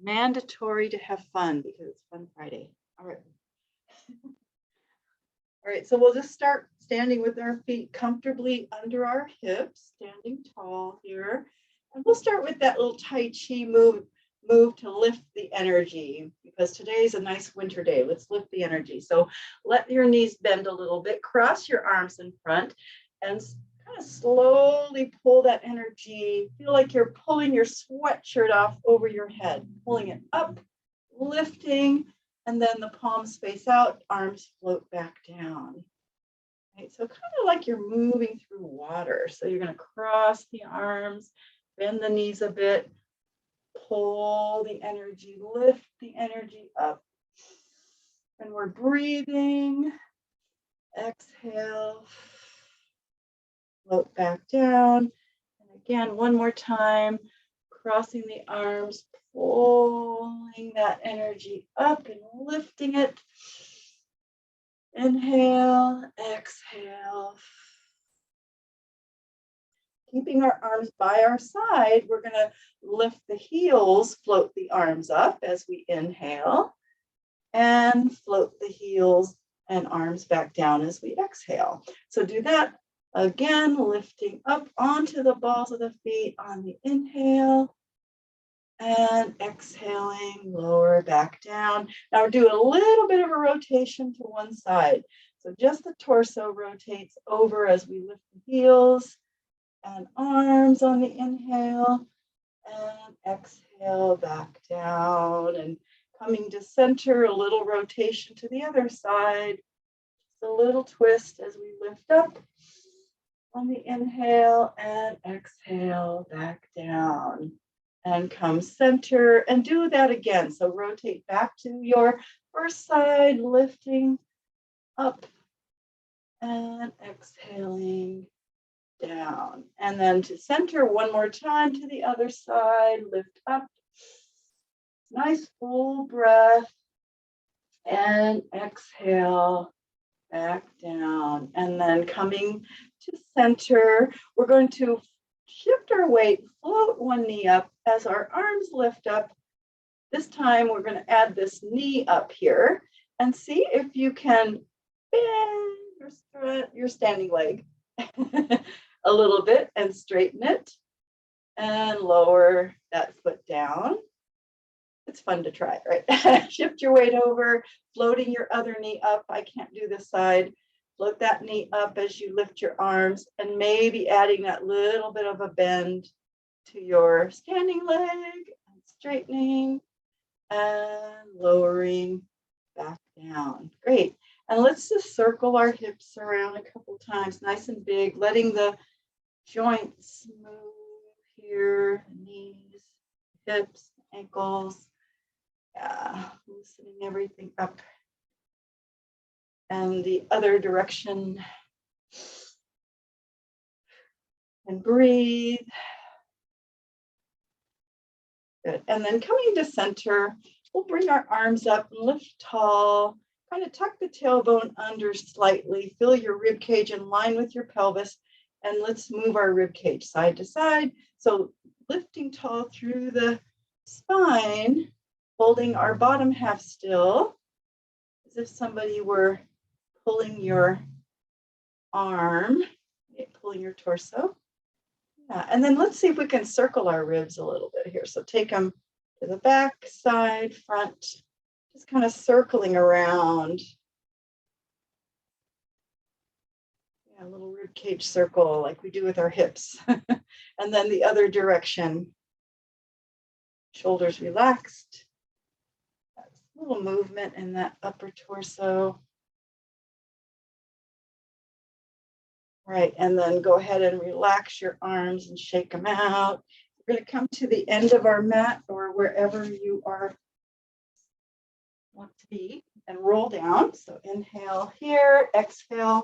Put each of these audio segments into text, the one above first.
mandatory to have fun because it's Fun Friday. All right. All right, so we'll just start standing with our feet comfortably under our hips, standing tall here. And we'll start with that little Tai Chi move to lift the energy because today's a nice winter day. Let's lift the energy. So let your knees bend a little bit, cross your arms in front, and kind of slowly pull that energy. Feel like you're pulling your sweatshirt off over your head, pulling it up, lifting, and then the palms face out, arms float back down. Right, so kind of like you're moving through water. So you're going to cross the arms, bend the knees a bit, pull the energy, lift the energy up. And we're breathing. Exhale, float back down. And again, one more time, crossing the arms, pulling that energy up and lifting it. Inhale, exhale. Keeping our arms by our side, we're going to lift the heels, float the arms up as we inhale, and float the heels and arms back down as we exhale. So do that again, lifting up onto the balls of the feet on the inhale, and exhaling, lower back down. Now we're doing a little bit of a rotation to one side. So just the torso rotates over as we lift the heels and arms on the inhale, and exhale back down. And coming to center, a little rotation to the other side. Just a little twist as we lift up on the inhale and exhale back down. And come center and do that again. So rotate back to your first side, lifting up and exhaling down. And then to center one more time to the other side, lift up. Nice full breath and exhale back down. And then coming to center, we're going to shift our weight, float one knee up as our arms lift up. This time we're going to add this knee up here and see if you can bend your standing leg a little bit and straighten it and lower that foot down. It's fun to try, right? Shift your weight over, floating your other knee up. I can't do this side. Float that knee up as you lift your arms and maybe adding that little bit of a bend to your standing leg and straightening and lowering back down. Great. And let's just circle our hips around a couple times, nice and big, letting the joints move here, knees, hips, ankles. Yeah, loosening everything up. And the other direction. And breathe. Good. And then coming to center, we'll bring our arms up and lift tall. Kind of tuck the tailbone under slightly. Feel your rib cage in line with your pelvis. And let's move our rib cage side to side. So lifting tall through the spine, holding our bottom half still, as if somebody were pulling your arm, pulling your torso. Yeah. And then let's see if we can circle our ribs a little bit here. So take them to the back, side, front, just kind of circling around. Yeah, a little rib cage circle like we do with our hips. And then the other direction. Shoulders relaxed. That's a little movement in that upper torso. Right, and then go ahead and relax your arms and shake them out. We're going to come to the end of our mat or wherever you want to be and roll down. So inhale here, exhale,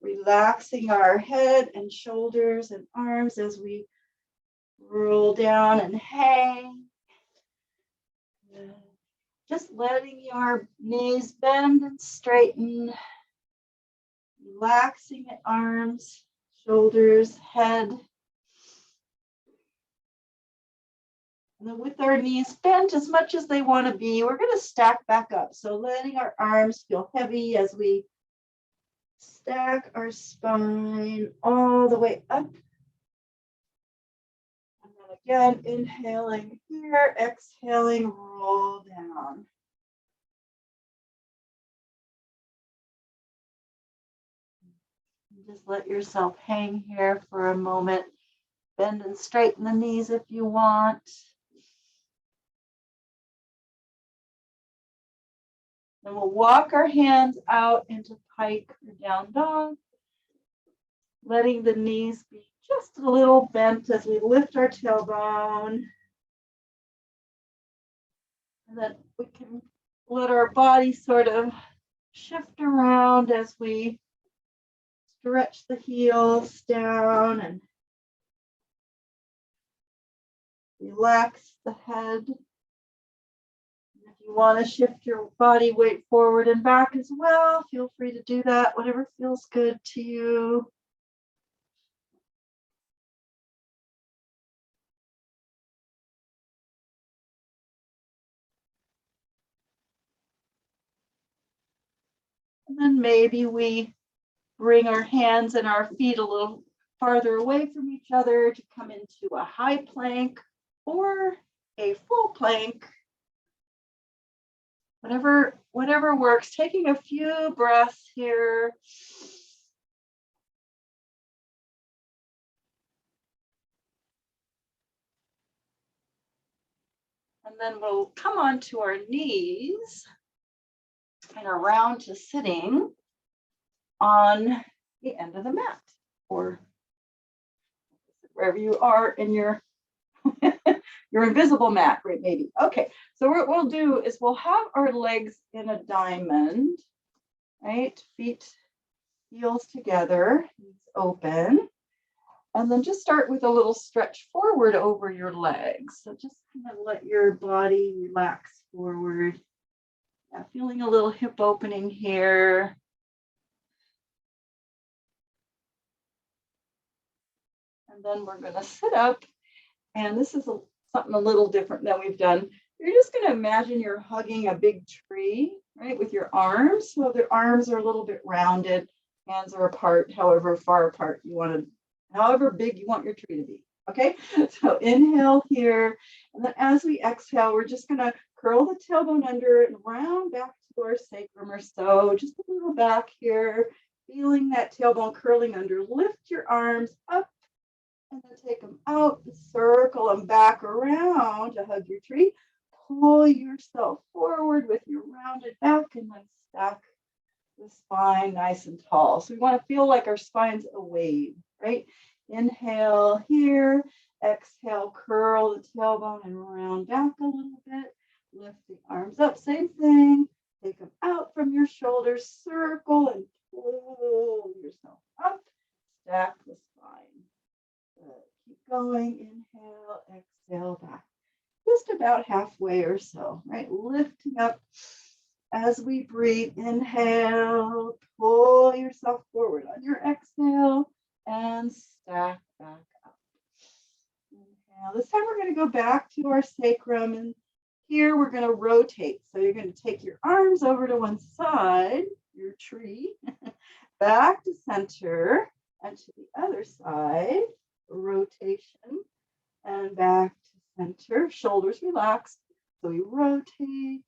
relaxing our head and shoulders and arms as we roll down and hang. Just letting your knees bend and straighten. Relaxing the arms, shoulders, head. And then with our knees bent as much as they want to be, we're going to stack back up. So letting our arms feel heavy as we stack our spine all the way up. And then again, inhaling here, exhaling, roll down. Just let yourself hang here for a moment. Bend and straighten the knees if you want. Then we'll walk our hands out into pike or down dog, letting the knees be just a little bent as we lift our tailbone. And then we can let our body sort of shift around as we stretch the heels down and relax the head. If you want to shift your body weight forward and back as well, feel free to do that, whatever feels good to you. And then maybe we bring our hands and our feet a little farther away from each other to come into a high plank or a full plank. Whatever works. Taking a few breaths here. And then we'll come onto our knees and around to sitting on the end of the mat or wherever you are in your your invisible mat, right? Maybe. Okay, so what we'll do is we'll have our legs in a diamond, right? Feet, heels together, knees open. And then just start with a little stretch forward over your legs. So just kind of let your body relax forward. Yeah, feeling a little hip opening here. And then we're going to sit up. And this is something a little different than we've done. You're just going to imagine you're hugging a big tree, right, with your arms. So the arms are a little bit rounded, hands are apart, however far apart you want to, however big you want your tree to be. Okay, so inhale here. And then as we exhale, we're just going to curl the tailbone under and round back to our sacrum or so, just a little back here, feeling that tailbone curling under. Lift your arms up. And then take them out, circle them back around to hug your tree. Pull yourself forward with your rounded back and then stack the spine nice and tall. So we want to feel like our spine's a wave, right? Inhale here, exhale, curl the tailbone and round back a little bit. Lift the arms up, same thing. Take them out from your shoulders, circle and pull yourself up. Stack the spine. Keep going, inhale, exhale, back. Just about halfway or so, right? Lifting up as we breathe. Inhale, pull yourself forward on your exhale and stack back up. Inhale. This time we're going to go back to our sacrum, and here we're going to rotate. So you're going to take your arms over to one side, your tree, back to center, and to the other side. Rotation and back to center, shoulders relaxed. So we rotate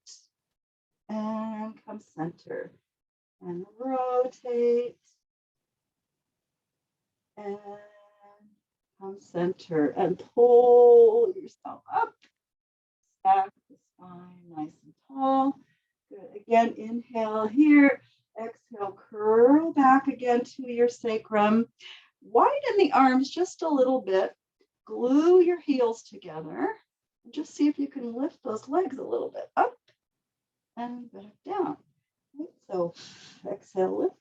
and come center and rotate and come center and pull yourself up. Stack the spine nice and tall. Good. Again, inhale here. Exhale, curl back again to your sacrum. Widen the arms just a little bit. Glue your heels together. And just see if you can lift those legs a little bit up and back down. Right, so exhale, lift.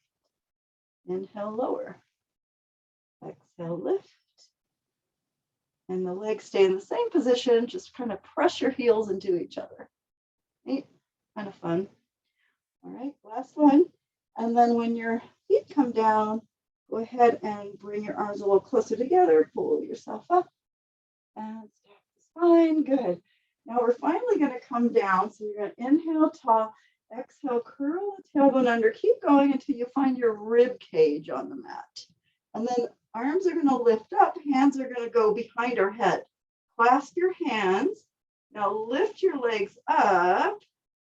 Inhale, lower. Exhale, lift. And the legs stay in the same position. Just kind of press your heels into each other. Right? Kind of fun. All right, last one. And then when your feet come down, go ahead and bring your arms a little closer together, pull yourself up, and stack the spine. Good. Now we're finally going to come down. So you're going to inhale tall, exhale, curl the tailbone under. Keep going until you find your rib cage on the mat. And then arms are going to lift up, hands are going to go behind our head. Clasp your hands. Now lift your legs up.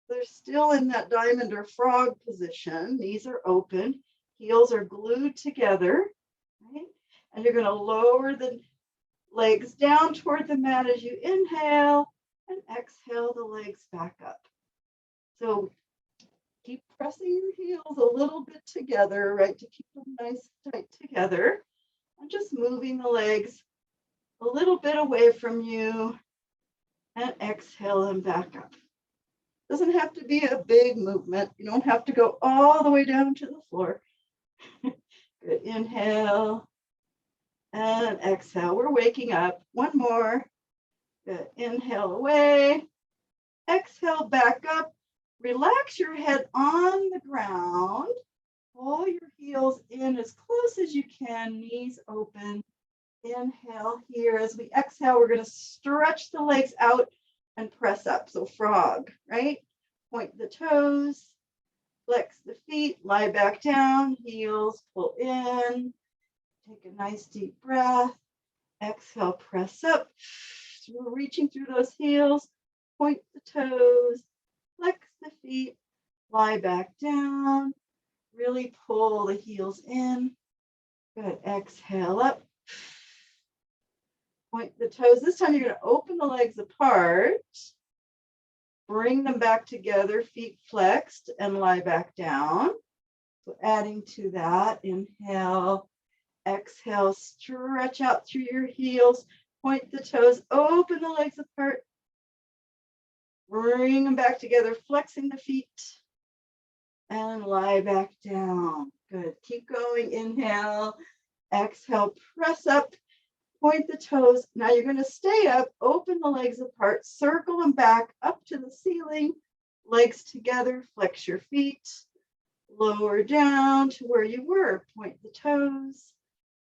They're still in that diamond or frog position. Knees are open. Heels are glued together. Right? And you're going to lower the legs down toward the mat as you inhale and exhale the legs back up. So keep pressing your heels a little bit together, right, to keep them nice and tight together. And just moving the legs a little bit away from you and exhale them back up. Doesn't have to be a big movement. You don't have to go all the way down to the floor. Good. Inhale and exhale. We're waking up. One more. Good. Inhale away. Exhale back up. Relax your head on the ground. Pull your heels in as close as you can. Knees open. Inhale here. As we exhale, we're going to stretch the legs out and press up. So frog, right? Point the toes, flex the feet, lie back down, heels pull in. Take a nice deep breath. Exhale, press up. So we're reaching through those heels. Point the toes, flex the feet, lie back down. Really pull the heels in. Good. Exhale up. Point the toes. This time you're going to open the legs apart. Bring them back together, feet flexed, and lie back down. So adding to that, inhale, exhale, stretch out through your heels. Point the toes, open the legs apart. Bring them back together, flexing the feet, and lie back down. Good. Keep going. Inhale, exhale, press up. Point the toes. Now you're going to stay up, open the legs apart, circle them back up to the ceiling, legs together, flex your feet, lower down to where you were. Point the toes,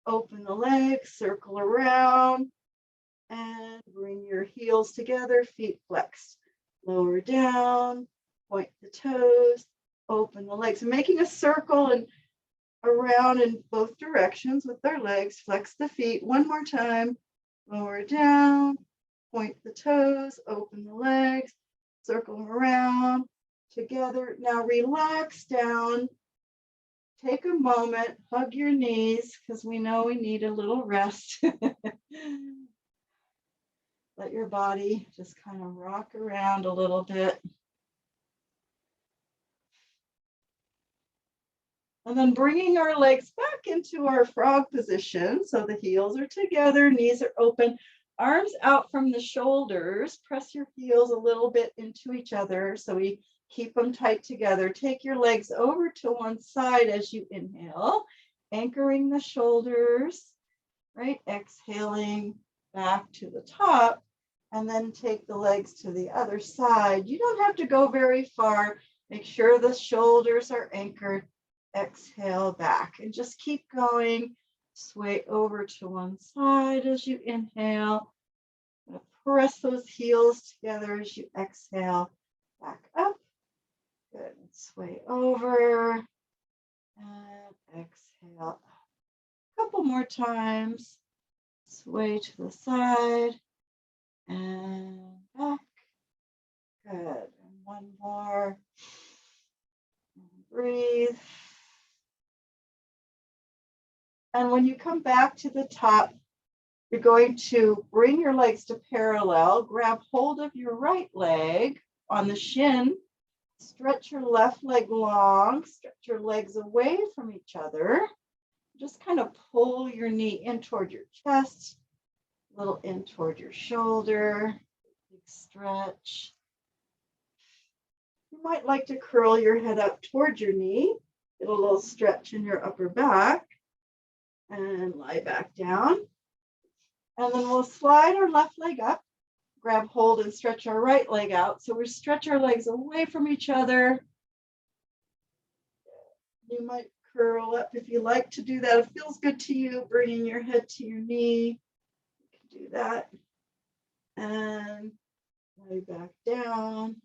open the legs, circle around, and bring your heels together, feet flexed. Lower down, point the toes, open the legs. Making a circle and around in both directions with our legs. Flex the feet one more time. Lower down, point the toes, open the legs, circle them around together. Now relax down. Take a moment, hug your knees because we know we need a little rest. Let your body just kind of rock around a little bit. And then bringing our legs back into our frog position. So the heels are together, knees are open, arms out from the shoulders. Press your heels a little bit into each other so we keep them tight together. Take your legs over to one side as you inhale, anchoring the shoulders, right? Exhaling back to the top, and then take the legs to the other side. You don't have to go very far. Make sure the shoulders are anchored. Exhale back and just keep going. Sway over to one side as you inhale. Press those heels together as you exhale. Back up. Good. Sway over and exhale. A couple more times. Sway to the side and back. Good. And one more. And breathe. And when you come back to the top, you're going to bring your legs to parallel, grab hold of your right leg on the shin, stretch your left leg long, stretch your legs away from each other. Just kind of pull your knee in toward your chest, a little in toward your shoulder, big stretch. You might like to curl your head up toward your knee, get a little stretch in your upper back. And lie back down. And then we'll slide our left leg up, grab hold and stretch our right leg out. So we stretch our legs away from each other. You might curl up if you like to do that. It feels good to you, bringing your head to your knee. You can do that. and lay back down.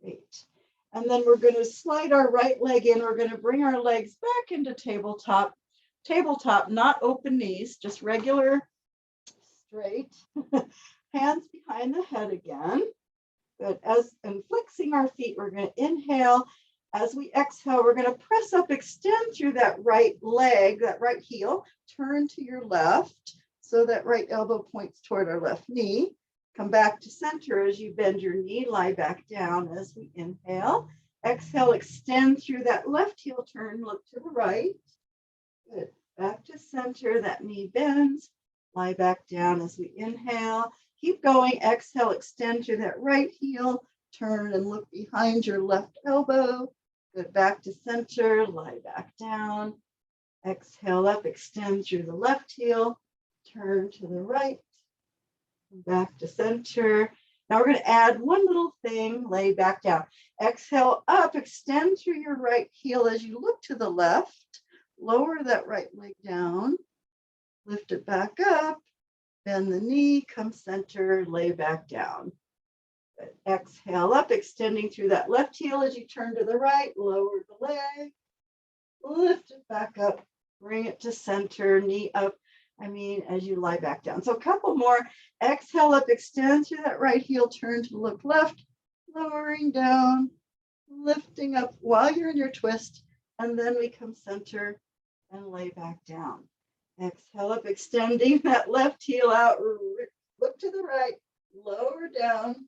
Great. And then we're going to slide our right leg in. We're going to bring our legs back into tabletop. Tabletop, not open knees, just regular straight. Hands behind the head again. Good. And flexing our feet, we're going to inhale. As we exhale, we're going to press up, extend through that right leg, that right heel, turn to your left so that right elbow points toward our left knee. Come back to center as you bend your knee, lie back down as we inhale. Exhale, extend through that left heel turn, look to the right. Good. Back to center, that knee bends, lie back down as we inhale. Keep going, exhale, extend through that right heel, turn and look behind your left elbow. Good, back to center, lie back down. Exhale up, extend through the left heel, turn to the right, back to center. Now we're going to add one little thing, lay back down. Exhale up, extend through your right heel as you look to the left, lower that right leg down, lift it back up, bend the knee, come center, lay back down. Good. Exhale up, extending through that left heel as you turn to the right, lower the leg, lift it back up, bring it to center, knee up, as you lie back down. So a couple more. Exhale up, extend through that right heel, turn to look left, lowering down, lifting up while you're in your twist, and then we come center and lay back down. Exhale up, extending that left heel out, look to the right, lower down,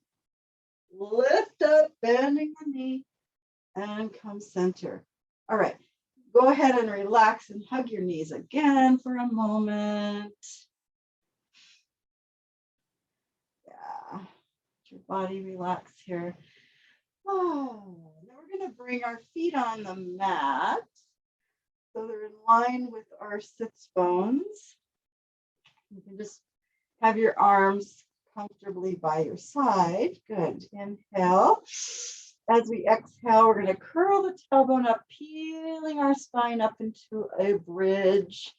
lift up, bending the knee, and come center. All right, go ahead and relax and hug your knees again for a moment. Yeah, let your body relax here. Oh, now we're going to bring our feet on the mat so they're in line with our sits bones. You can just have your arms comfortably by your side. Good. Inhale. As we exhale, we're going to curl the tailbone up, peeling our spine up into a bridge.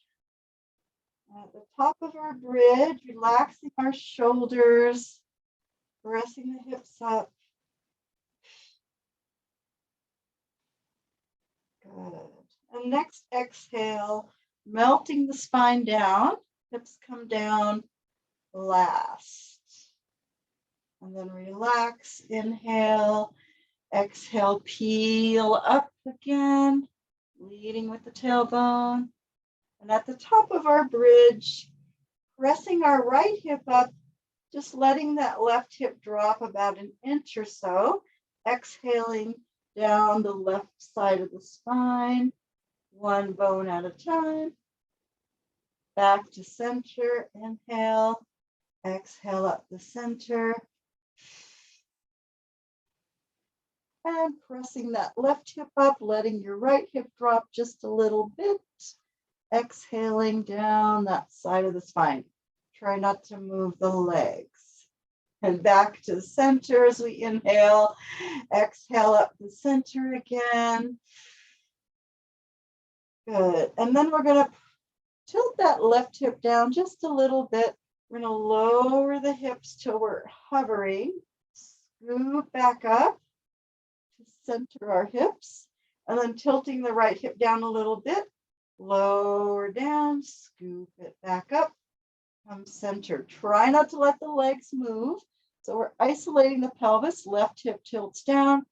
At the top of our bridge, relaxing our shoulders, pressing the hips up. Good. And next exhale, melting the spine down, hips come down last. And then relax, inhale, exhale, peel up again, leading with the tailbone. And at the top of our bridge, pressing our right hip up, just letting that left hip drop about an inch or so, exhaling down the left side of the spine, one bone at a time. Back to center, inhale, exhale up the center. And pressing that left hip up, letting your right hip drop just a little bit. Exhaling down that side of the spine. Try not to move the legs. And back to the center as we inhale. Exhale up the center again. Good. And then we're going to tilt that left hip down just a little bit. We're going to lower the hips till we're hovering. Scoop back up to center our hips. And then tilting the right hip down a little bit. Lower down, scoop it back up, come center. Try not to let the legs move. So we're isolating the pelvis, left hip tilts down,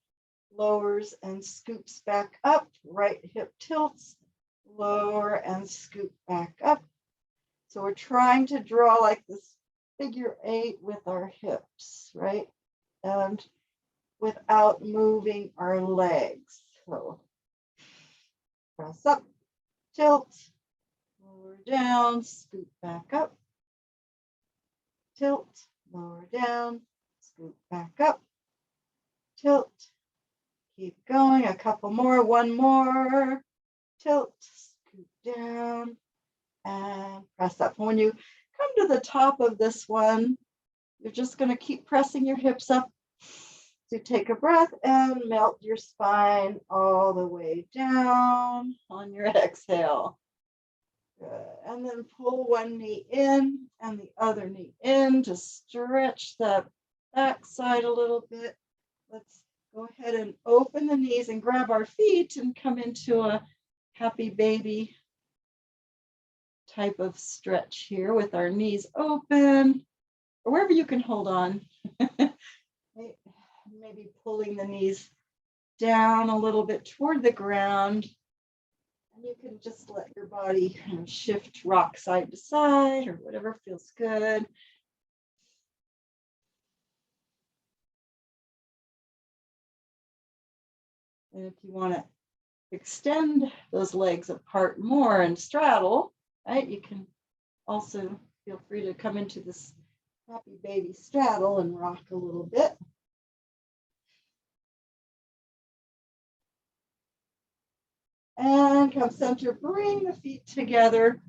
lowers and scoops back up, right hip tilts, lower and scoop back up. So we're trying to draw like this figure 8 with our hips, right? And without moving our legs. So press up. Tilt, lower down, scoop back up. Tilt, lower down, scoop back up. Tilt, keep going, a couple more, one more. Tilt, scoop down, and press up. When you come to the top of this one, you're just going to keep pressing your hips up. So take a breath and melt your spine all the way down on your exhale. Good. And then pull one knee in and the other knee in to stretch the back side a little bit. Let's go ahead and open the knees and grab our feet and come into a happy baby type of stretch here with our knees open, or wherever you can hold on. Maybe pulling the knees down a little bit toward the ground. And you can just let your body kind of shift, rock side to side, or whatever feels good. And if you want to extend those legs apart more and straddle, right, you can also feel free to come into this happy baby straddle and rock a little bit. And come center, bring the feet together,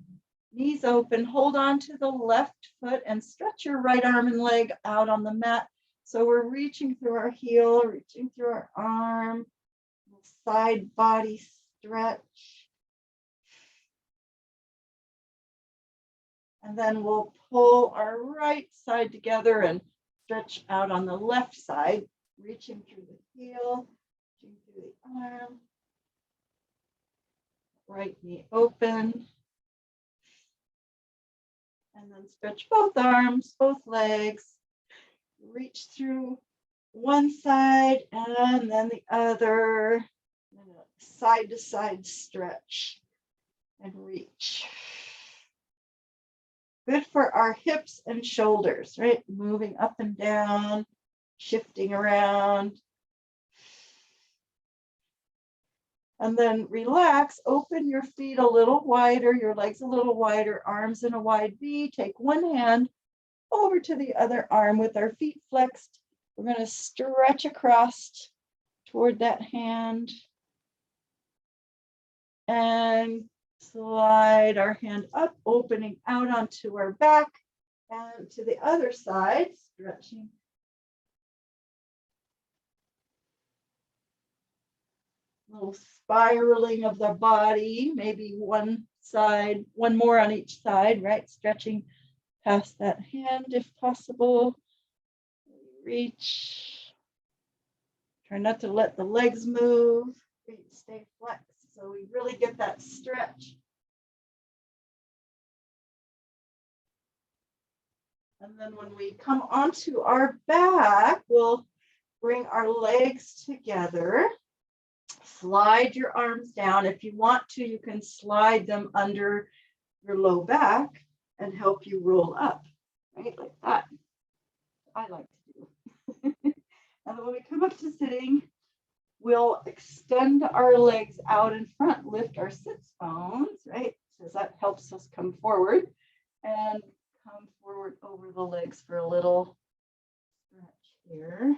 knees open, hold on to the left foot and stretch your right arm and leg out on the mat. So we're reaching through our heel, reaching through our arm, side body stretch. And then we'll pull our right side together and stretch out on the left side, reaching through the heel, reaching through the arm. Right knee open. And then stretch both arms, both legs. Reach through one side and then the other. Side to side stretch and reach. Good for our hips and shoulders, right? Moving up and down, shifting around. And then relax, open your feet a little wider, your legs a little wider, arms in a wide V. Take one hand over to the other arm with our feet flexed. We're going to stretch across toward that hand. And slide our hand up, opening out onto our back and to the other side, stretching. A little spiraling of the body, maybe one side, one more on each side, right? Stretching past that hand if possible. Reach. Try not to let the legs move. Feet stay flexed so we really get that stretch. And then when we come onto our back, we'll bring our legs together. Slide your arms down. If you want to, you can slide them under your low back and help you roll up, right? Like that. I like to do. And then when we come up to sitting, we'll extend our legs out in front, lift our sits bones, right? So that helps us come forward and come forward over the legs for a little stretch here.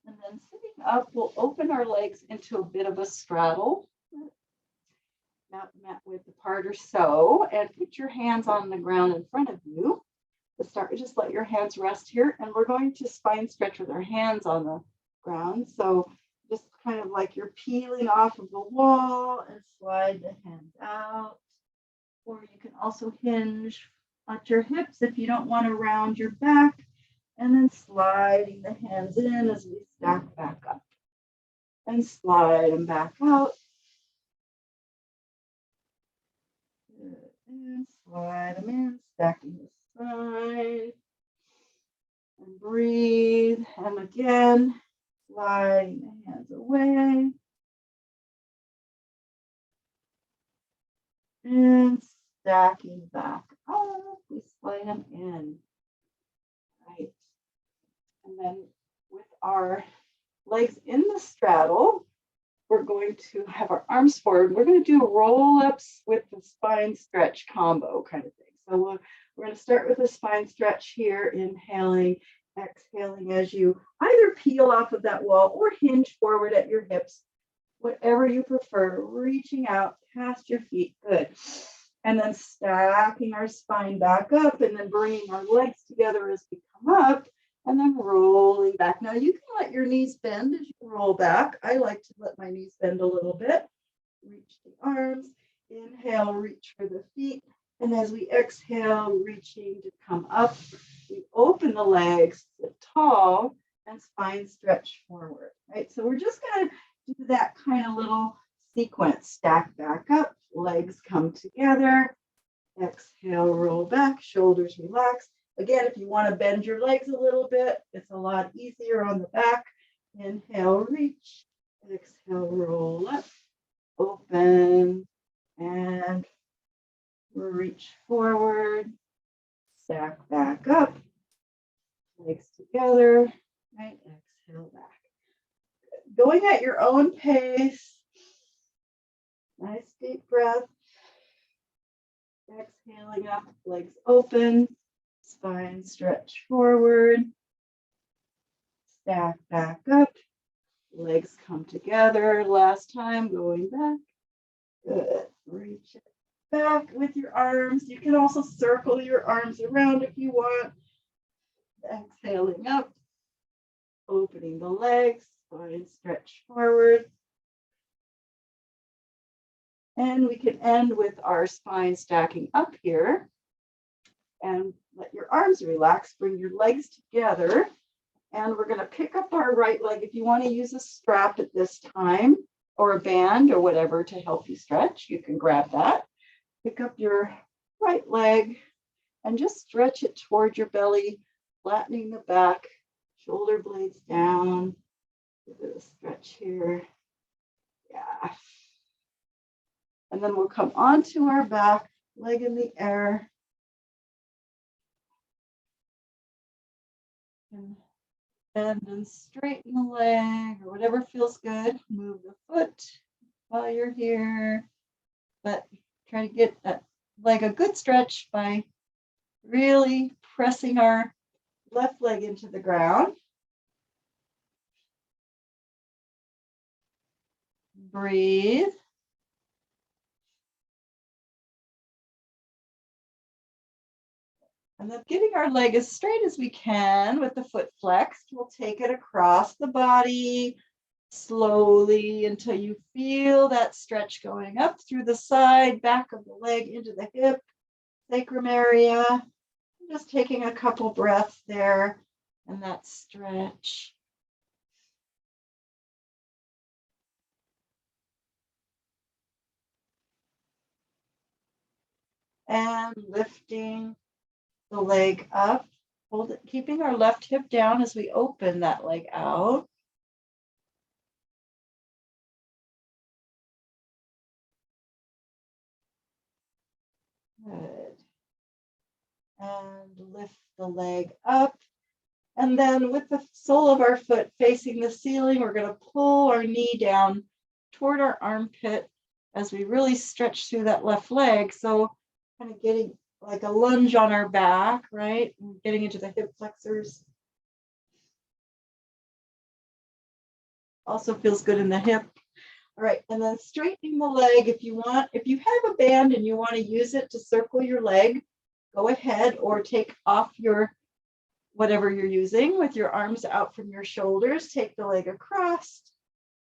And then sitting up, we'll open our legs into a bit of a straddle, mat width apart or so, and put your hands on the ground in front of you. To start, just let your hands rest here, and we're going to spine stretch with our hands on the ground. So just kind of like you're peeling off of the wall and slide the hands out. Or you can also hinge at your hips if you don't want to round your back, and then sliding the hands in as we stack back up and slide them back out. And slide them in, stacking the side. And breathe. And again, sliding the hands away. And stacking back up. We slide them in. Right. And then with our legs in the straddle, we're going to have our arms forward. We're going to do roll-ups with the spine stretch combo kind of thing. So we're going to start with a spine stretch here, inhaling, exhaling as you either peel off of that wall or hinge forward at your hips, whatever you prefer, reaching out past your feet. Good. And then stacking our spine back up and then bringing our legs together as we come up and then rolling back. Now you can let your knees bend as you roll back. I like to let my knees bend a little bit. Reach the arms, inhale, reach for the feet. And as we exhale, reaching to come up, we open the legs, sit tall, and spine stretch forward, right? So we're just gonna do that kind of little sequence. Stack back up, legs come together, exhale, roll back, shoulders relax. Again, if you want to bend your legs a little bit, it's a lot easier on the back. Inhale, reach, exhale, roll up, open, and reach forward, stack back up, legs together, right? Exhale back. Going at your own pace. Nice deep breath. Exhaling up, legs open, spine stretch forward, stack back up, legs come together. Last time, going back. Good. Reach it back with your arms. You can also circle your arms around if you want. Exhaling up, opening the legs, spine stretch forward. And we can end with our spine stacking up here. And let your arms relax, bring your legs together. And we're going to pick up our right leg. If you want to use a strap at this time, or a band or whatever to help you stretch, you can grab that. Pick up your right leg and just stretch it toward your belly, flattening the back, shoulder blades down. A bit of stretch here. Yeah. And then we'll come onto our back, leg in the air. And bend and straighten the leg or whatever feels good. Move the foot while you're here. But try to get that leg a good stretch by really pressing our left leg into the ground. Breathe. And then getting our leg as straight as we can with the foot flexed. We'll take it across the body slowly until you feel that stretch going up through the side, back of the leg into the hip, sacrum area. Just taking a couple breaths there and that stretch. And lifting the leg up, hold it, keeping our left hip down as we open that leg out. Good. And lift the leg up. And then with the sole of our foot facing the ceiling, we're going to pull our knee down toward our armpit as we really stretch through that left leg. So kind of getting like a lunge on our back, right? And getting into the hip flexors. Also feels good in the hip. All right, and then straightening the leg if you want. If you have a band and you want to use it to circle your leg, go ahead, or take off your whatever you're using with your arms out from your shoulders. Take the leg across,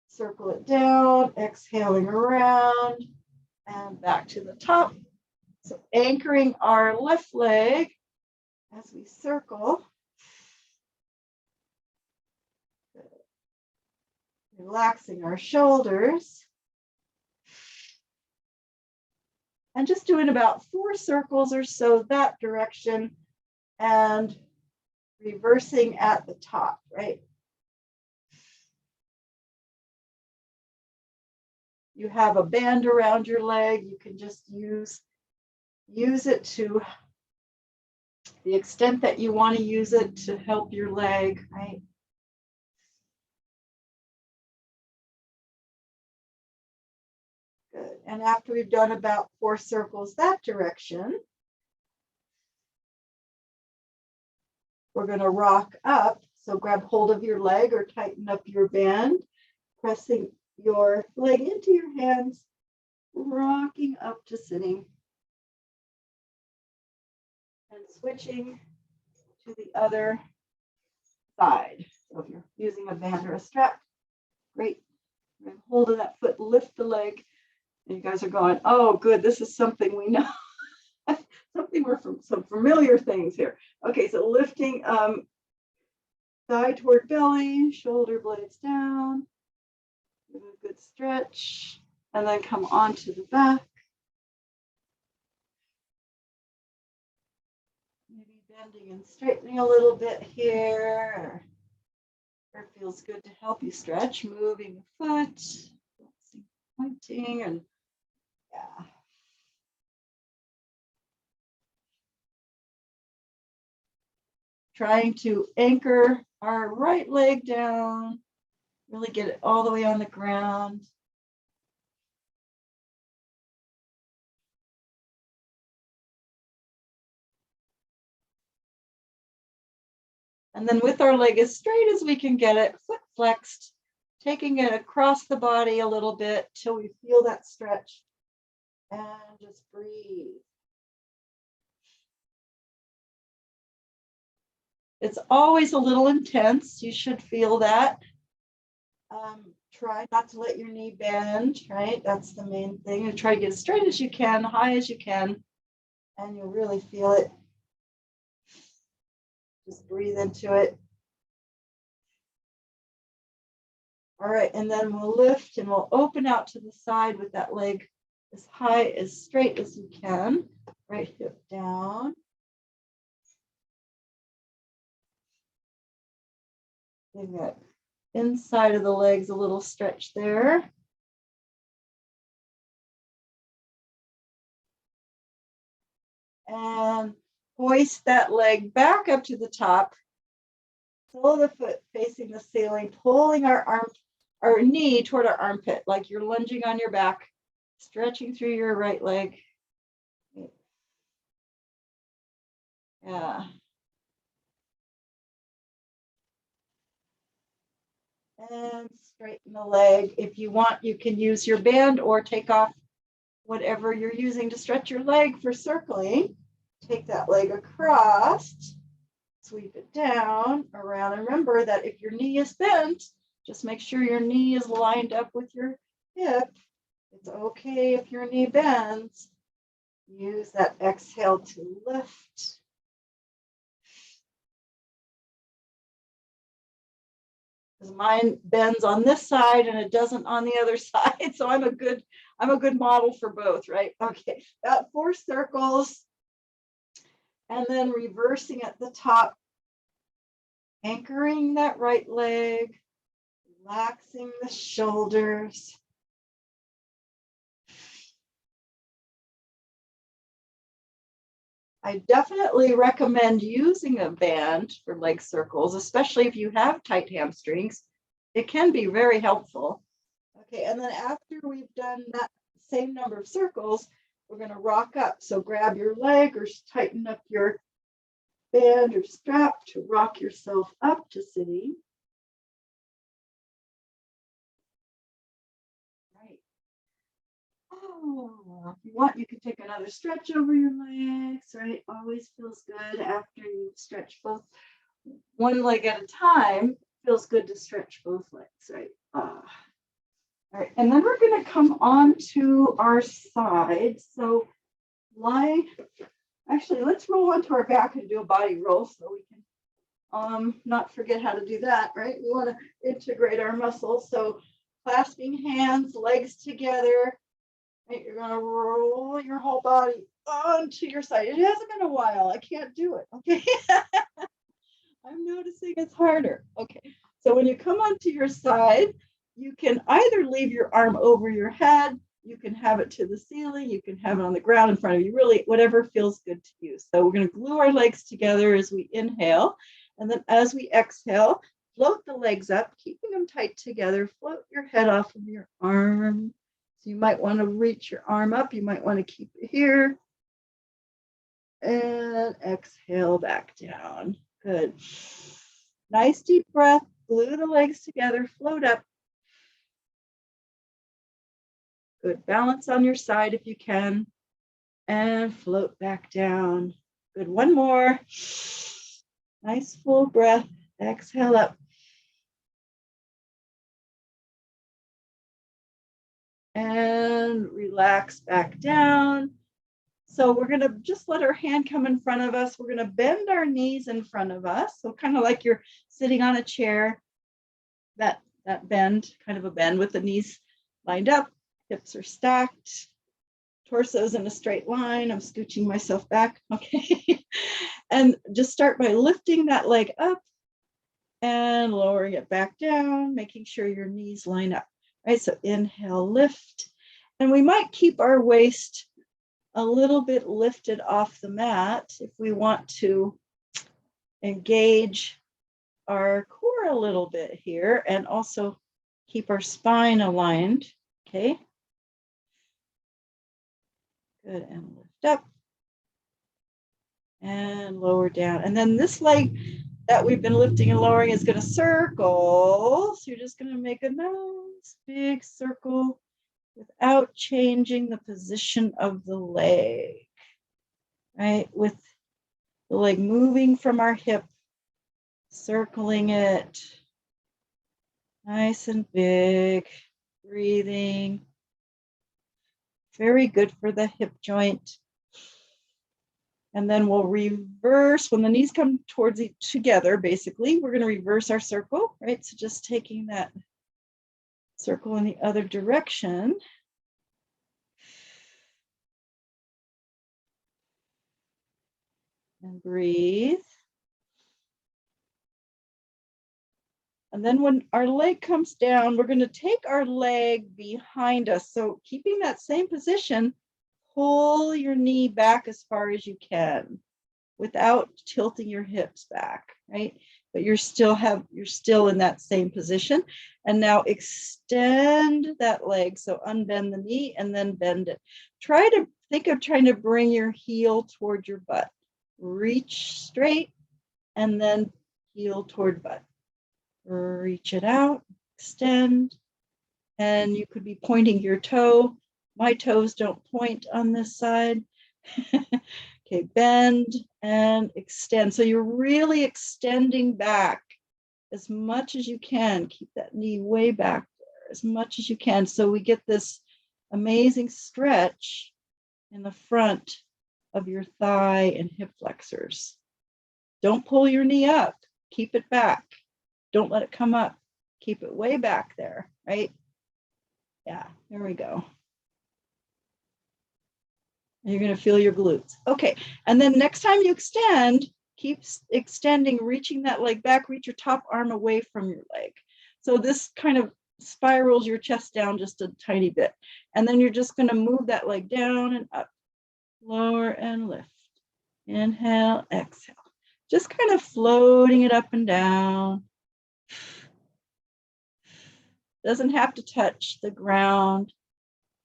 circle it down, exhaling around and back to the top. So anchoring our left leg as we circle. Relaxing our shoulders. And just doing about 4 circles or so that direction and reversing at the top, right? You have a band around your leg. You can just use it to the extent that you want to use it to help your leg, right? Good. And after we've done about 4 circles that direction, we're going to rock up. So grab hold of your leg or tighten up your band, pressing your leg into your hands, rocking up to sitting. and switching to the other side. So if you're using a band or a strap, great. Grab hold of that foot, lift the leg. And you guys are going, oh, good, this is something we know. Something we're from some familiar things here. Okay, so lifting thigh toward belly, shoulder blades down. Give it a good stretch. And then come onto the back. Maybe bending and straightening a little bit here. Or it feels good to help you stretch, moving the foot, pointing, and yeah. Trying to anchor our right leg down, really get it all the way on the ground. And then with our leg as straight as we can get it, foot flexed, taking it across the body a little bit till we feel that stretch. And just breathe. It's always a little intense. You should feel that. Try not to let your knee bend, right? That's the main thing. And try to get as straight as you can, high as you can, and you'll really feel it. Just breathe into it. All right, and then we'll lift and we'll open out to the side with that leg as high, as straight as you can. Right hip down. Give that inside of the legs a little stretch there. And hoist that leg back up to the top. Pull the foot facing the ceiling, pulling our knee toward our armpit, like you're lunging on your back, stretching through your right leg. Yeah. And straighten the leg. If you want, you can use your band or take off whatever you're using to stretch your leg for circling. Take that leg across, sweep it down, around. And remember that if your knee is bent, just make sure your knee is lined up with your hip. It's okay if your knee bends. Use that exhale to lift. Because mine bends on this side and it doesn't on the other side. So I'm a good model for both, right? Okay, got 4 circles. And then reversing at the top, anchoring that right leg, relaxing the shoulders. I definitely recommend using a band for leg circles, especially if you have tight hamstrings. It can be very helpful. Okay, and then after we've done that same number of circles, we're going to rock up. So grab your leg or tighten up your band or strap to rock yourself up to sitting. Right. Oh, if you want, you can take another stretch over your legs, right? Always feels good after you stretch both. One leg at a time, feels good to stretch both legs, right? All right, and then we're going to come on to our side. So actually, let's roll onto our back and do a body roll so we can not forget how to do that, right? We want to integrate our muscles. So clasping hands, legs together, right? You're going to roll your whole body onto your side. It hasn't been a while. I can't do it, okay? I'm noticing it's harder. Okay, so when you come onto your side, you can either leave your arm over your head, you can have it to the ceiling, you can have it on the ground in front of you, really whatever feels good to you. So we're going to glue our legs together as we inhale, and then as we exhale, float the legs up, keeping them tight together, float your head off of your arm. So you might want to reach your arm up, you might want to keep it here, and exhale back down. Good. Nice deep breath, glue the legs together, float up. Good, balance on your side if you can, and float back down. Good, one more. Nice full breath. Exhale up. And relax back down. So we're going to just let our hand come in front of us. We're going to bend our knees in front of us. So kind of like you're sitting on a chair, that bend, kind of a bend with the knees lined up, hips are stacked, torso's in a straight line. I'm scooching myself back. Okay. And just start by lifting that leg up and lowering it back down, making sure your knees line up. Right. So inhale, lift. And we might keep our waist a little bit lifted off the mat if we want to engage our core a little bit here and also keep our spine aligned. Okay. Good. And lift up and lower down. And then this leg that we've been lifting and lowering is going to circle. So you're just going to make a nice big circle without changing the position of the leg, right? With the leg moving from our hip, circling it, nice and big, breathing. Very good for the hip joint. And then we'll reverse when the knees come towards each together, basically, we're going to reverse our circle, right? So just taking that circle in the other direction. And breathe. And then when our leg comes down, we're going to take our leg behind us. So keeping that same position, pull your knee back as far as you can without tilting your hips back, right? But you're still in that same position. And now extend that leg. So unbend the knee and then bend it. Try to think of trying to bring your heel toward your butt. Reach straight and then heel toward butt. Reach it out, extend, and you could be pointing your toe. My toes don't point on this side. Okay, bend and extend. So you're really extending back as much as you can. Keep that knee way back there as much as you can. So we get this amazing stretch in the front of your thigh and hip flexors. Don't pull your knee up. Keep it back. Don't let it come up. Keep it way back there, right? Yeah, there we go. You're going to feel your glutes. Okay, and then next time you extend, keep extending, reaching that leg back, reach your top arm away from your leg. So this kind of spirals your chest down just a tiny bit. And then you're just going to move that leg down and up, lower and lift. Inhale, exhale. Just kind of floating it up and down. Doesn't have to touch the ground,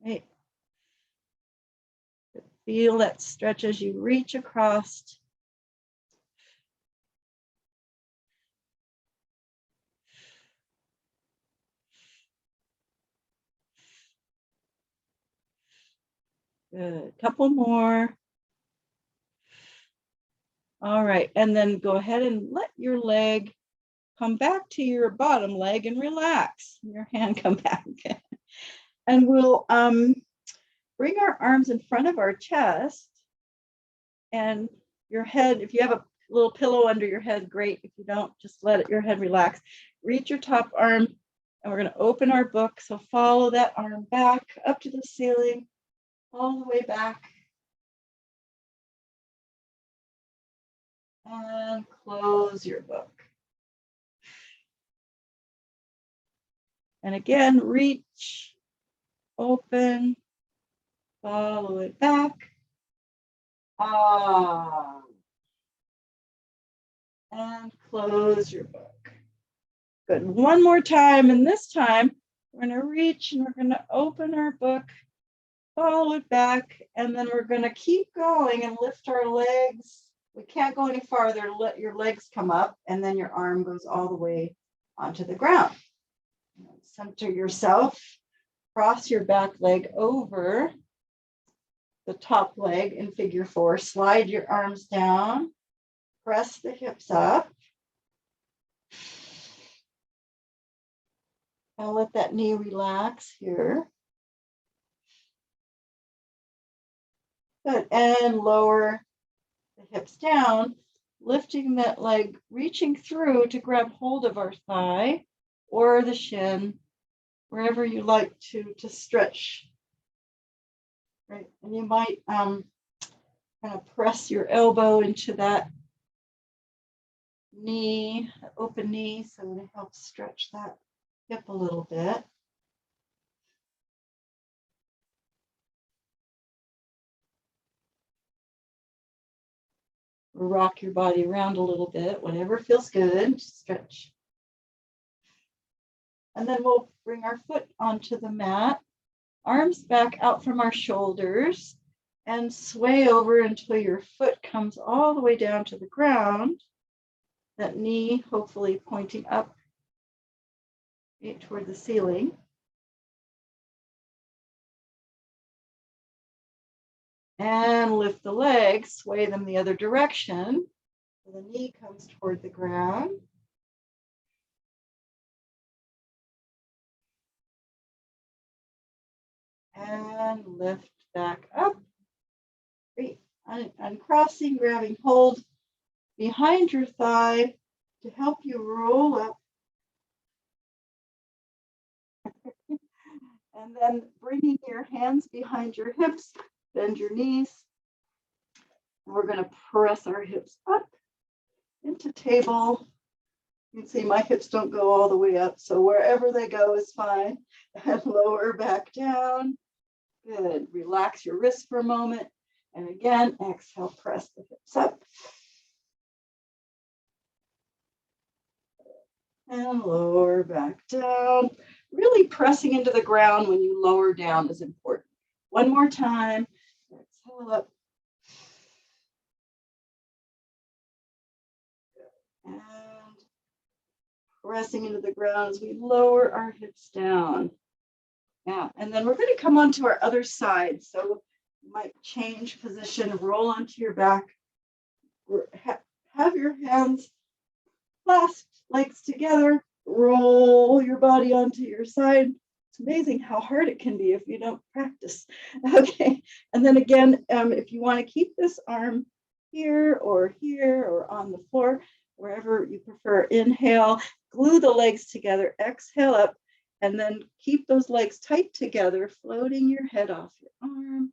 right? Feel that stretch as you reach across. Good. Couple more. All right. And then go ahead and let your leg come back to your bottom leg and relax. Your hand come back. And we'll bring our arms in front of our chest and your head. If you have a little pillow under your head, great. If you don't, just let your head relax. Reach your top arm and we're going to open our book. So follow that arm back up to the ceiling, all the way back. And close your book. And again, reach, open, follow it back. And close your book. Good. One more time. And this time, we're going to reach and we're going to open our book, follow it back, and then we're going to keep going and lift our legs. We can't go any farther. Let your legs come up, and then your arm goes all the way onto the ground. Center yourself, cross your back leg over, the top leg in figure 4. Slide your arms down, press the hips up, and let that knee relax here. Good, and lower the hips down, lifting that leg, reaching through to grab hold of our thigh or the shin, wherever you like to stretch. Right, and you might kind of press your elbow into that knee, open knee, so it helps stretch that hip a little bit. Rock your body around a little bit, whatever feels good, stretch. And then we'll bring our foot onto the mat, arms back out from our shoulders, and sway over until your foot comes all the way down to the ground. That knee hopefully pointing up right toward the ceiling. And lift the legs, sway them the other direction. So the knee comes toward the ground. And lift back up. Great. Uncrossing, grabbing hold behind your thigh to help you roll up. And then bringing your hands behind your hips, bend your knees. We're going to press our hips up into table. You can see my hips don't go all the way up, so wherever they go is fine. And lower back down. Good. Relax your wrists for a moment. And again, exhale, press the hips up. And lower back down. Really pressing into the ground when you lower down is important. One more time. Exhale up. And pressing into the ground as we lower our hips down. Yeah, and then we're going to come onto our other side. So you might change position, roll onto your back. Have your hands clasped, legs together, roll your body onto your side. It's amazing how hard it can be if you don't practice. Okay, and then again, if you want to keep this arm here or on the floor, wherever you prefer, inhale, glue the legs together, exhale up, and then keep those legs tight together, floating your head off your arm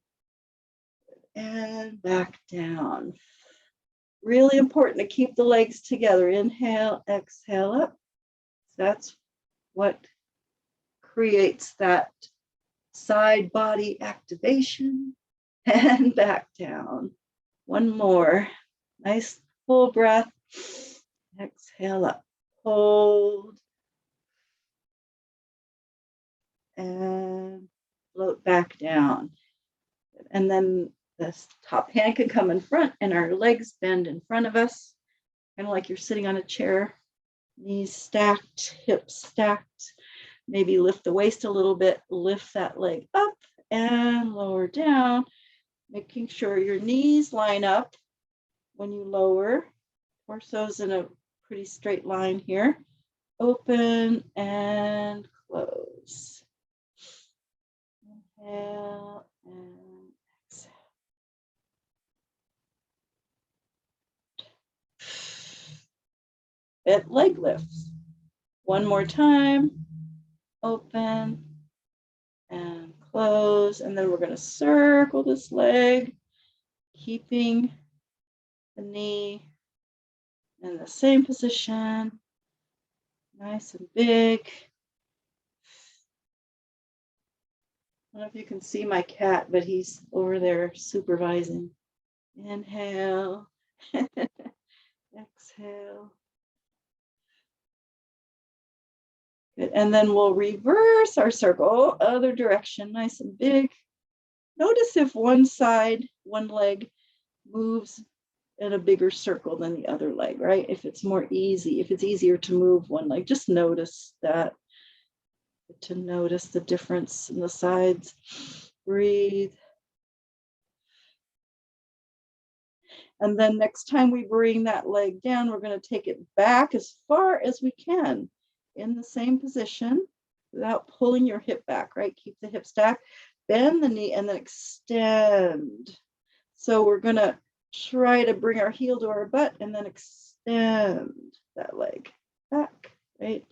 and back down. Really important to keep the legs together. Inhale, exhale up. That's what creates that side body activation. And back down. One more. Nice full breath. Exhale up. Hold. And float back down. And then this top hand can come in front and our legs bend in front of us, kind of like you're sitting on a chair. Knees stacked, hips stacked. Maybe lift the waist a little bit, lift that leg up and lower down, making sure your knees line up when you lower. Torso's in a pretty straight line here. Open and close. Inhale and exhale. Leg lifts. One more time. Open and close. And then we're going to circle this leg, keeping the knee in the same position. Nice and big. I don't know if you can see my cat, but he's over there supervising. Inhale. Exhale. Good. And then we'll reverse our circle, other direction, nice and big. Notice if one side, one leg moves in a bigger circle than the other leg, right? If it's easier to move one leg, just notice that. To notice the difference in the sides. Breathe. And then next time we bring that leg down, we're going to take it back as far as we can in the same position without pulling your hip back, right? Keep the hip stacked, bend the knee, and then extend. So we're going to try to bring our heel to our butt and then extend that leg back, right?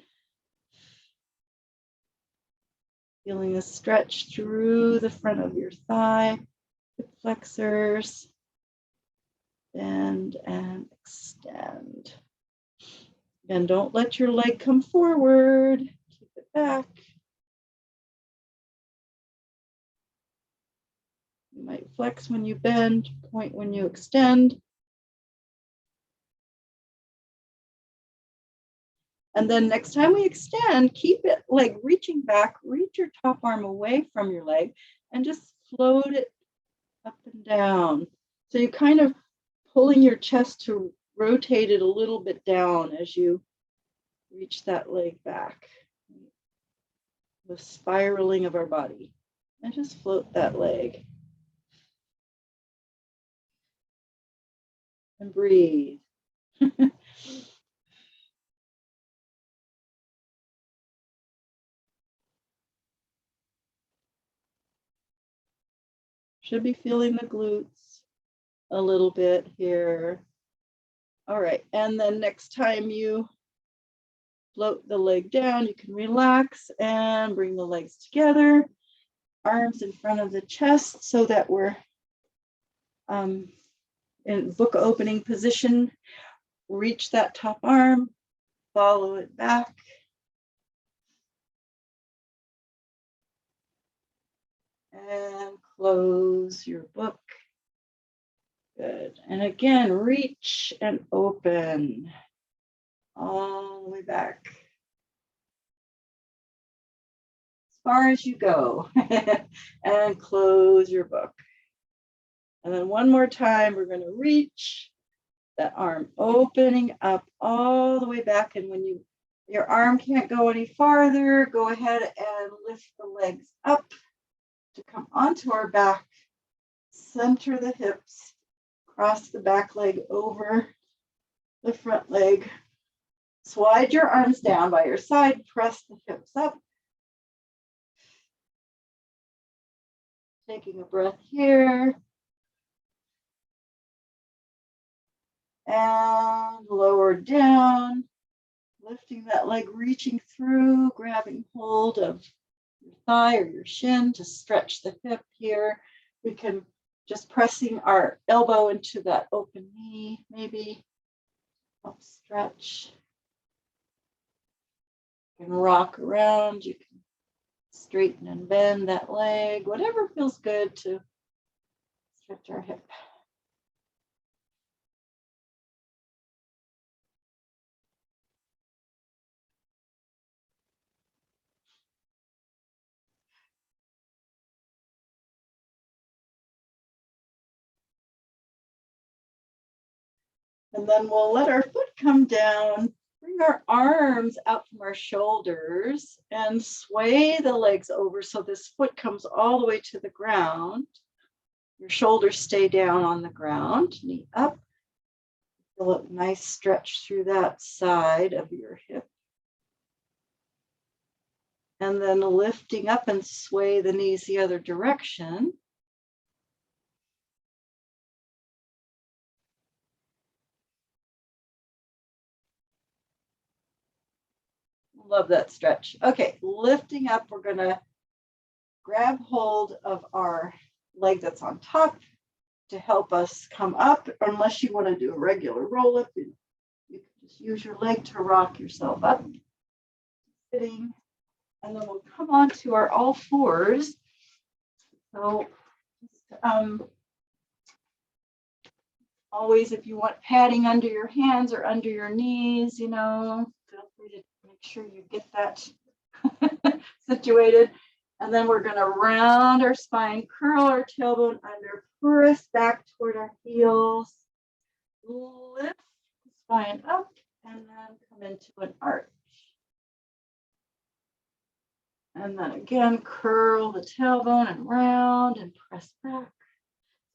Feeling the stretch through the front of your thigh, hip flexors, bend and extend. And don't let your leg come forward. Keep it back. You might flex when you bend, point when you extend. And then next time we extend, keep it like reaching back, reach your top arm away from your leg and just float it up and down. So you kind of pulling your chest to rotate it a little bit down as you reach that leg back. The spiraling of our body. And just float that leg. And breathe. Should be feeling the glutes a little bit here. All right, and then next time you float the leg down, you can relax and bring the legs together, arms in front of the chest so that we're in book opening position. Reach that top arm, follow it back. And close your book. Good. And again, reach and open all the way back. As far as you go. And close your book. And then one more time, we're going to reach that arm, opening up all the way back. And when your arm can't go any farther, go ahead and lift the legs up to come onto our back. Center the hips. Cross the back leg over the front leg. Slide your arms down by your side. Press the hips up. Taking a breath here. And lower down. Lifting that leg, reaching through, grabbing hold of your thigh or your shin to stretch the hip here. We can just pressing our elbow into that open knee, maybe help stretch. You can rock around, you can straighten and bend that leg, whatever feels good to stretch our hip. And then we'll let our foot come down, bring our arms out from our shoulders and sway the legs over so this foot comes all the way to the ground. Your shoulders stay down on the ground, knee up. Feel a nice stretch through that side of your hip. And then lifting up and sway the knees the other direction. Love that stretch. Okay, lifting up, we're going to grab hold of our leg that's on top to help us come up. Unless you want to do a regular roll up, you can just use your leg to rock yourself up. Sitting. And then we'll come on to our all fours. So always, if you want padding under your hands or under your knees, feel free to make sure you get that situated. And then we're going to round our spine, curl our tailbone under, press back toward our heels, lift the spine up, and then come into an arch. And then again, curl the tailbone and round and press back.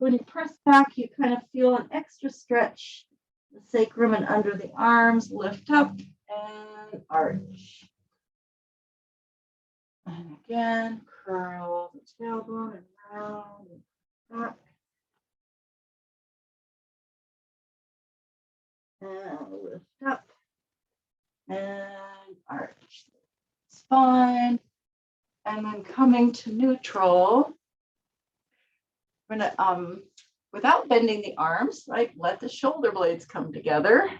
When you press back, you kind of feel an extra stretch. The sacrum and under the arms, lift up and arch. And again, curl the tailbone and round and back. And lift up and arch the spine. And then coming to neutral, we're gonna, without bending the arms, right? Let the shoulder blades come together.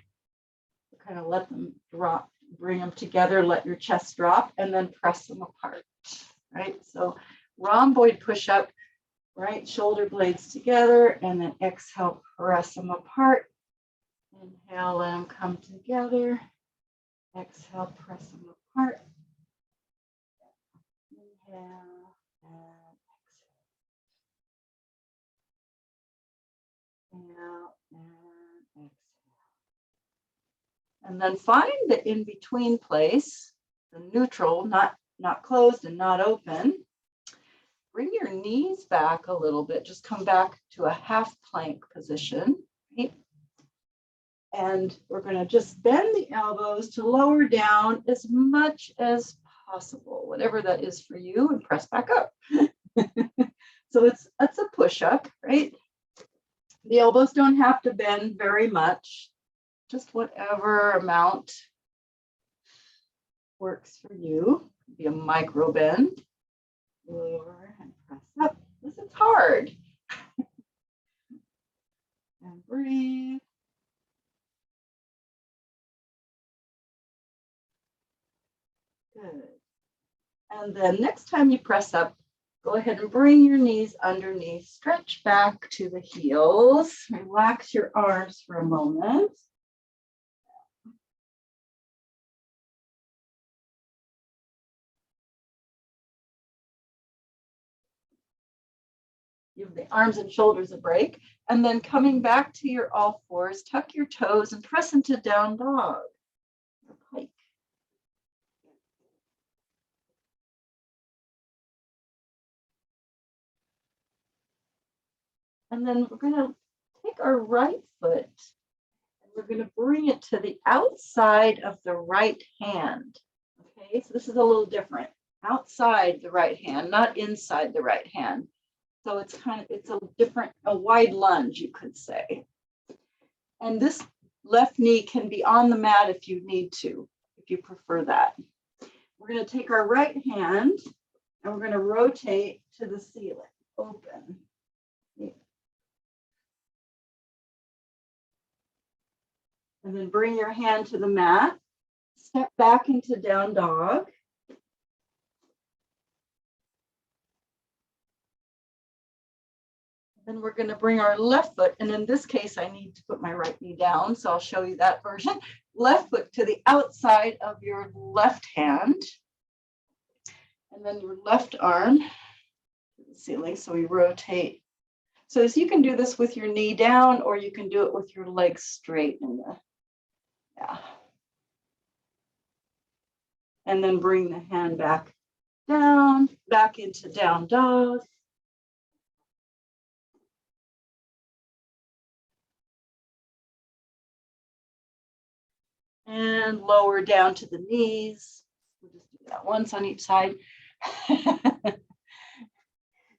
Kind of let them drop, bring them together, let your chest drop, and then press them apart, right? So rhomboid push-up, right? Shoulder blades together, and then exhale, press them apart. Inhale, let them come together. Exhale, press them apart. Inhale and exhale. Inhale and exhale. And then find the in-between place, the neutral, not closed and not open. Bring your knees back a little bit. Just come back to a half plank position. Right? And we're going to just bend the elbows to lower down as much as possible, whatever that is for you, and press back up. So it's a push-up, right? The elbows don't have to bend very much. Just whatever amount works for you. Be a micro bend. Lower and press up. This is hard. And breathe. Good. And then next time you press up, go ahead and bring your knees underneath. Stretch back to the heels. Relax your arms for a moment. Give the arms and shoulders a break. And then coming back to your all fours, tuck your toes and press into down dog or pike. And then we're going to take our right foot and we're going to bring it to the outside of the right hand. Okay, so this is a little different. Outside the right hand, not inside the right hand. So it's a wide lunge, you could say. And this left knee can be on the mat if you need to, if you prefer that. We're going to take our right hand and we're going to rotate to the ceiling, open. And then bring your hand to the mat, step back into down dog. Then we're going to bring our left foot, and in this case, I need to put my right knee down, so I'll show you that version. Left foot to the outside of your left hand, and then your left arm to the ceiling, so we rotate. So you can do this with your knee down, or you can do it with your legs straight in the, yeah. And then bring the hand back down, back into down dog. And lower down to the knees. We'll just do that once on each side.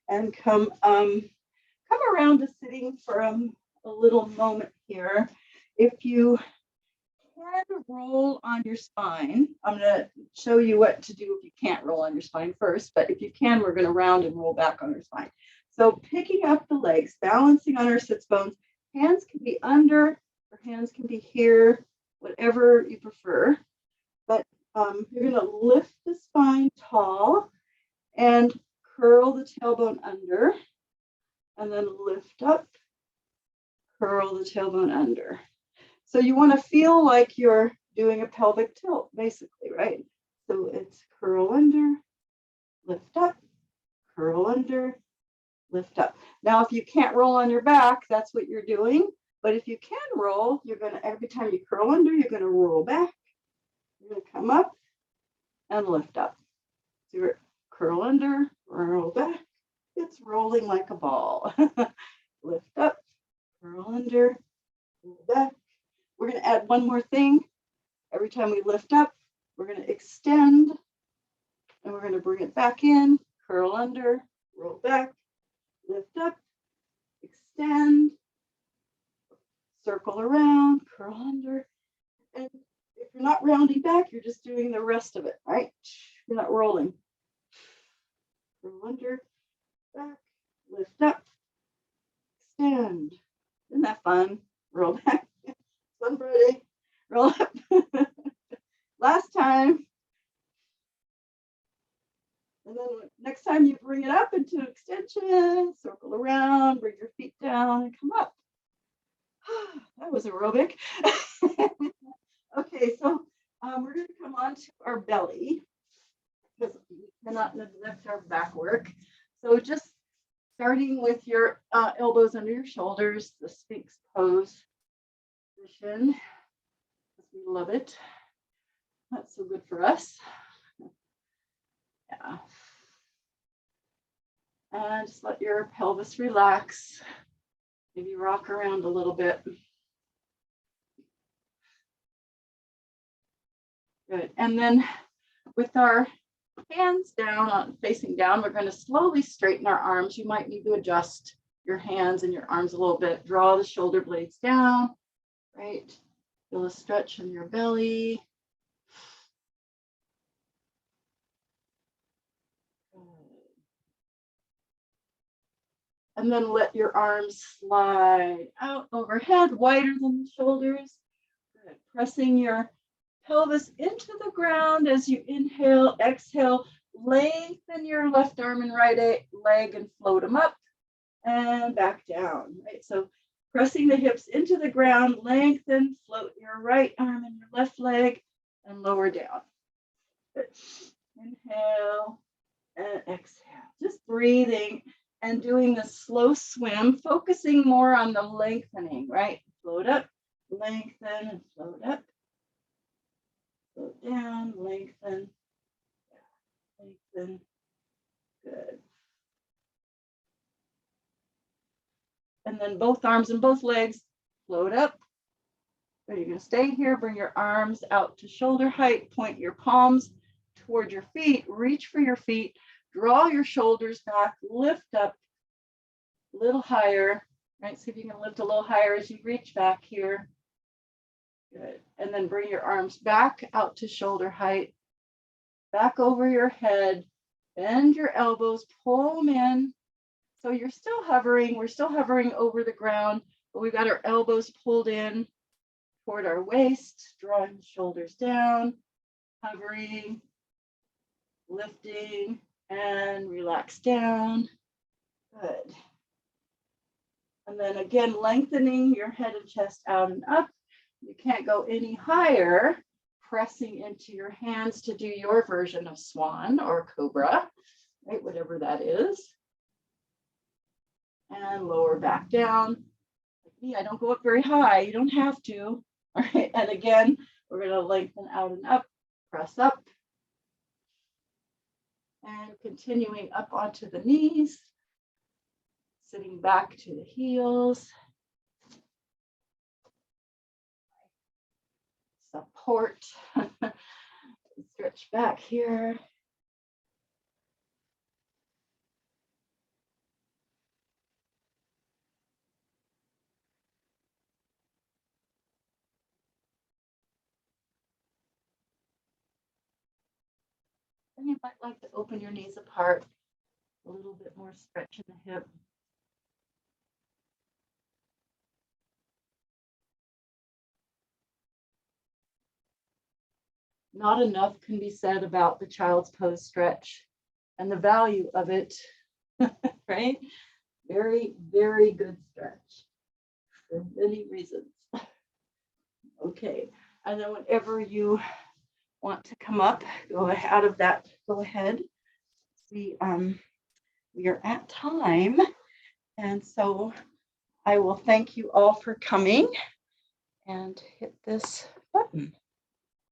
And come around to sitting for a little moment here. If you can roll on your spine, I'm going to show you what to do if you can't roll on your spine first, but if you can, we're going to round and roll back on your spine. So picking up the legs, balancing on our sits bones, hands can be under, or hands can be here, whatever you prefer. But you're going to lift the spine tall and curl the tailbone under, and then lift up, curl the tailbone under. So you want to feel like you're doing a pelvic tilt, basically, right? So it's curl under, lift up, curl under, lift up. Now, if you can't roll on your back, that's what you're doing. But if you can roll, you're going to, every time you curl under, you're going to roll back. You're going to come up and lift up. So you're curl under, roll back. It's rolling like a ball. lift up, curl under, roll back. We're going to add one more thing. Every time we lift up, we're going to extend, and we're going to bring it back in, curl under, roll back, lift up, extend, circle around, curl under. And if you're not rounding back, you're just doing the rest of it, right? You're not rolling. Curl under, back, lift up, extend. Isn't that fun? Roll back. Fun Friday. Roll up. Last time. And then next time you bring it up into extension, circle around, bring your feet down and come up. That was aerobic. Okay, so we're going to come on to our belly because we cannot neglect our back work. So just starting with your elbows under your shoulders, the Sphinx pose position. We love it. That's so good for us. Yeah. And just let your pelvis relax. Maybe rock around a little bit. Good. And then with our hands down, facing down, we're going to slowly straighten our arms. You might need to adjust your hands and your arms a little bit. Draw the shoulder blades down, right? Feel a stretch in your belly. And then let your arms slide out overhead, wider than the shoulders. Good. Pressing your pelvis into the ground as you inhale, exhale, lengthen your left arm and right leg and float them up and back down, right? So pressing the hips into the ground, lengthen, float your right arm and your left leg and lower down. Good. Inhale and exhale, just breathing and doing the slow swim, focusing more on the lengthening, right? Float up, lengthen, and float up. Float down, lengthen, lengthen. Good. And then both arms and both legs float up. So you're going to stay here, bring your arms out to shoulder height, point your palms toward your feet, reach for your feet, draw your shoulders back, lift up a little higher, right? See if you can lift a little higher as you reach back here. Good. And then bring your arms back out to shoulder height, back over your head, bend your elbows, pull them in. So you're still hovering, we're still hovering over the ground, but we've got our elbows pulled in toward our waist, drawing the shoulders down, hovering, lifting, and relax down. Good. And then again, lengthening your head and chest out and up. You can't go any higher, pressing into your hands to do your version of swan or cobra, right? Whatever that is. And lower back down. Like me, I don't go up very high. You don't have to. All right. And again, we're going to lengthen out and up, press up. And continuing up onto the knees, sitting back to the heels. Support. Stretch back here. And you might like to open your knees apart, a little bit more stretch in the hip. Not enough can be said about the child's pose stretch and the value of it, right? Very, very good stretch for many reasons. Okay, and then whenever you want to come up, go out of that, go ahead. We are at time, and so I will thank you all for coming and hit this button.